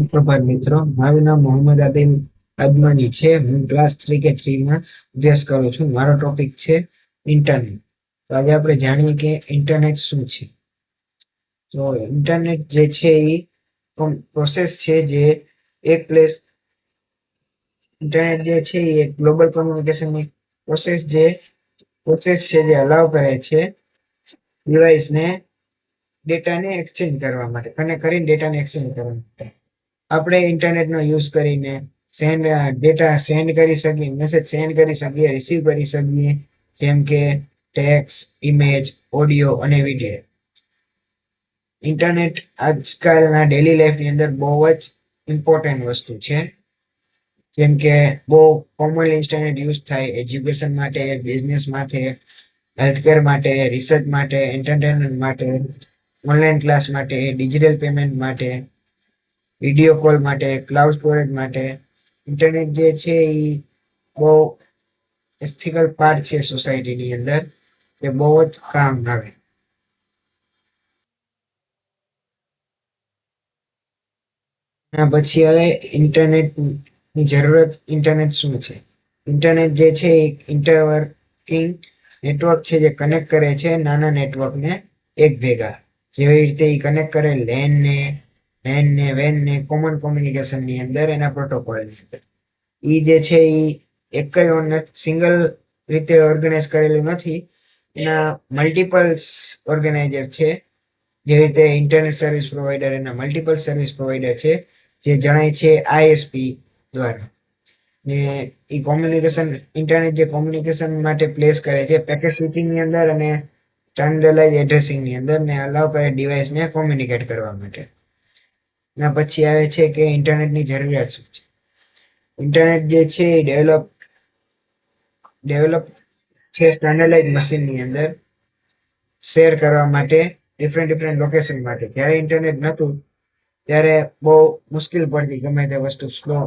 પ્રભાત મિત્રો, મારું નામ મોહમ્મદ આદિલ અદમાની છે. હું ક્લાસ 3 માં અભ્યાસ કરું છું. મારો ટોપિક છે ઇન્ટરનેટ. તો આજે આપણે જાણીએ કે ઇન્ટરનેટ શું છે. તો ઇન્ટરનેટ જે છે એ પ્રોસેસ છે જે એક પ્લેસ ઇન્ટરનેટ જે છે એ ગ્લોબલ કોમ્યુનિકેશનની પ્રોસેસ છે જે અલાઉ કરે છે ડિવાઇસને ડેટાને એક્સચેન્જ કરવા માટે, કનેક્ટ કરીને ડેટાને એક્સચેન્જ કરવા માટે. આપણે ઇન્ટરનેટનો યુઝ કરીને ડેટા સેન્ડ કરી શકીએ, મેસેજ સેન્ડ કરી શકીએ, રિસીવ કરી શકીએ, જેમ કે ટેક્સ્ટ, ઇમેજ, ઓડિયો અને વિડીયો. ઇન્ટરનેટ આજકાલના ડેલી લાઈફની અંદર બહુ જ ઇમ્પોર્ટન્ટ વસ્તુ છે. જેમ કે બહુ કોમનલી ઇન્ટરનેટ યુઝ થાય એજ્યુકેશન માટે, બિઝનેસ માટે, હેલ્થકેર માટે, રિસર્ચ માટે, એન્ટરટેનમેન્ટ માટે, ઓનલાઈન ક્લાસ માટે, ડિજિટલ પેમેન્ટ માટે, વિડીયો કોલ માટે, ક્લાઉડ સ્ટોરેજ માટે. ઇન્ટરનેટ જે છે એ બહુ એથિકલ પાર્ટ છે સોસાયટીની અંદર, એ બહુ જ કામ આવે. પછી હવે ઇન્ટરનેટની જરૂરત. ઇન્ટરનેટ શું છે? ઇન્ટરનેટ જે છે એક ઇન્ટરવર્કિંગ નેટવર્ક છે જે કનેક્ટ કરે છે નાના નેટવર્કને એક ભેગા. જેવી રીતે એ કનેક્ટ કરે વેનને કોમન કોમ્યુનિકેશનની અંદર, એના પ્રોટોકોલની અંદર. એ જે છે એ એક જ સિંગલ રીતે ઓર્ગેનાઇઝ કરેલું નથી, એના મલ્ટિપલ્સ ઓર્ગેનાઇઝર છે. જેવી રીતે ઇન્ટરનેટ સર્વિસ પ્રોવાઈડર એના મલ્ટિપલ સર્વિસ પ્રોવાઈડર છે જે જણાય છે આઈએસપી દ્વારા. ને એ ઇન્ટરનેટ જે કોમ્યુનિકેશન માટે પ્લેસ કરે છે પેકેટ સ્વિચિંગની અંદર અને સ્ટાન્ડર્ડાઇઝ એડ્રેસિંગની અંદર, ને અલાઉ કરે ડિવાઇસને કોમ્યુનિકેટ કરવા માટે. એના પછી આવે છે કે ઇન્ટરનેટની જરૂરિયાત શું છે. ઇન્ટરનેટ જે છે એ ડેવલપ છે સ્ટાન્ડર્ડાઇઝ મશીનની અંદર શેર કરવા માટે, ડિફરન્ટ લોકેશન માટે. જ્યારે ઇન્ટરનેટ નહોતું ત્યારે બહુ મુશ્કેલ પડતી ગમે તે વસ્તુ સ્લો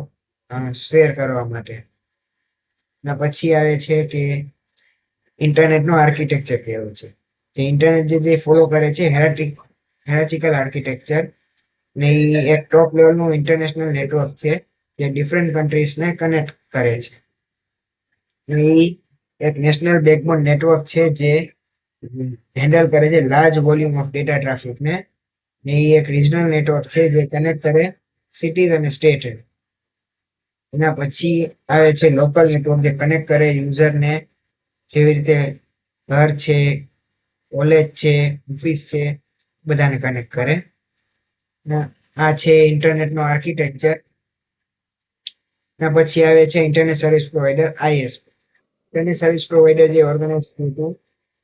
શેર કરવા માટે. ના પછી આવે છે કે ઇન્ટરનેટનું આર્કિટેક્ચર કેવું છે. જે ઇન્ટરનેટ જે ફોલો કરે છે હેરાર્ચિકલ આર્કિટેક્ચર, ને એ એક ટોપ લેવલનું ઇન્ટરનેશનલ નેટવર્ક છે જે ડિફરન્ટ કન્ટ્રીઝને કનેક્ટ કરે છે. એ એક નેશનલ બેકબોન નેટવર્ક છે જે હેન્ડલ કરે છે લાર્જ વોલ્યુમ ઓફ ડેટા ટ્રાફિકને. ને એ એક રિજનલ નેટવર્ક છે જે કનેક્ટ કરે સિટીઝ અને સ્ટેટ. એના પછી આવે છે લોકલ નેટવર્ક જે કનેક્ટ કરે યુઝરને, જેવી રીતે ઘર છે, કોલેજ છે, ઓફિસ છે, બધાને કનેક્ટ કરે. આ છે ઇન્ટરનેટનો આર્કિટેક્ચર. પછી આવે છે internet service provider ISP. Internet service provider જે ઓર્ગેનાઇઝ થયું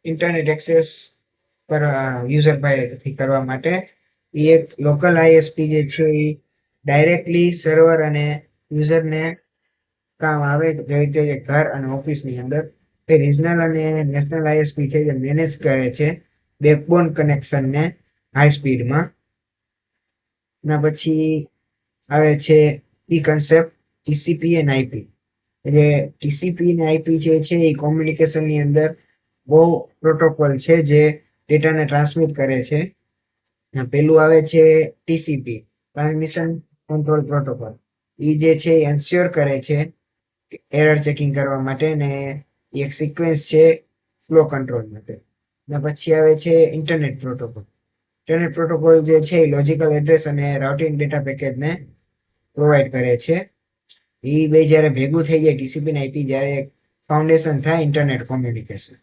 ઇન્ટરનેટ એક્સેસ યુઝર પાસેથી કરવા માટે. એ એક લોકલ આઈએસપી જે છે એ ડાયરેક્ટલી સર્વર અને યુઝરને કામ આવે, જેવી રીતે ઘર અને ઓફિસની અંદર. એ રિજનલ અને નેશનલ આઈએસપી છે જે મેનેજ કરે છે બેકબોન કનેક્શનને હાઈ સ્પીડમાં. એના પછી આવે છે ઈ કન્સેપ્ટ ટીસીપી અને આઈપી. એટલે ટીસીપી અને આઈપી જે છે એ કોમ્યુનિકેશનની અંદર બહુ પ્રોટોકોલ છે જે ડેટાને ટ્રાન્સમિટ કરે છે. પેલું આવે છે ટીસીપી, ટ્રાન્સમિશન કંટ્રોલ પ્રોટોકોલ. એ જે છે એ એન્શ્યોર કરે છે એરર ચેકિંગ કરવા માટે, ને એક સિક્વન્સ છે ફ્લો કંટ્રોલ માટે. પછી આવે છે ઇન્ટરનેટ પ્રોટોકોલ. ઇન્ટરનેટ પ્રોટોકોલ જે છે એ લોજિકલ એડ્રેસ અને રાઉટિંગ ડેટા પેકેજને પ્રોવાઈડ કરે છે. એ બે જ્યારે ભેગું થઈ જાય ટીસીપી ને આઈપી, જ્યારે ફાઉન્ડેશન થાય ઇન્ટરનેટ કોમ્યુનિકેશન.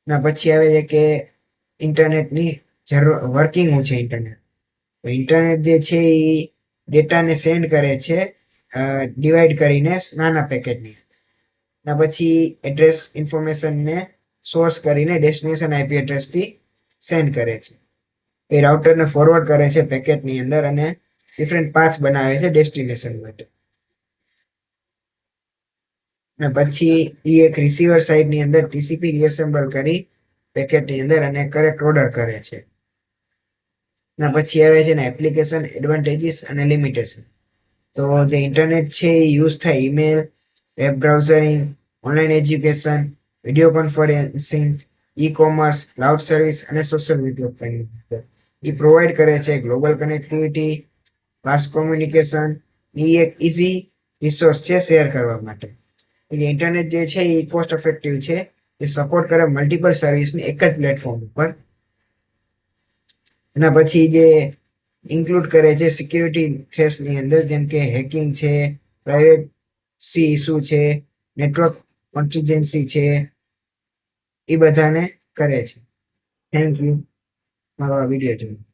ના પછી આવે છે કે ઇન્ટરનેટની વર્કિંગ શું છે. ઇન્ટરનેટ જે છે એ ડેટાને સેન્ડ કરે છે ડિવાઈડ કરીને નાના પેકેટની. ના પછી એડ્રેસ ઇન્ફોર્મેશનને સોર્સ કરીને ડેસ્ટિનેશન આઈપી એડ્રેસથી સેન્ડ કરે છે. એ રાઉટરને ફોરવર્ડ કરે છે પેકેટની અંદર અને ડિફરન્ટ પાથ બનાવે છે ડેસ્ટિનેશન માટે. અને પછી એ એક રિસીવર સાઇડની અંદર ટીસીપી રીએસેમ્બલ કરી પેકેટની અંદર અને કરેક્ટ ઓર્ડર કરે છે. પછી આવે છે ને એપ્લિકેશન એડવાન્ટેજીસ અને લિમિટેશન. તો જે ઇન્ટરનેટ છે એ યુઝ થાય email, web browsing, online education, video conferencing, e commerce, cloud service અને સોશિયલ નેટવર્કિંગ. એ પ્રોવાઈડ કરે છે ગ્લોબલ કનેક્ટિવિટી, ફાસ્ટ કોમ્યુનિકેશન, એ એક ઇઝી રિસોર્સ છે શેર કરવા માટે. એટલે ઇન્ટરનેટ જે છે એ કોસ્ટ ઇફેક્ટિવ છે, એ સપોર્ટ કરે મલ્ટિપલ સર્વિસને એક જ પ્લેટફોર્મ ઉપર. એના પછી જે ઇન્ક્લુડ કરે છે સિક્યુરિટી થ્રેટ્સની અંદર, જેમ કે હેકિંગ છે, પ્રાઇવેસી ઇસ્યુ છે, નેટવર્ક કોન્ટિજન્સી છે, એ બધાને કરે છે. થેન્ક યુ મારો આ વિડીયો જોયો.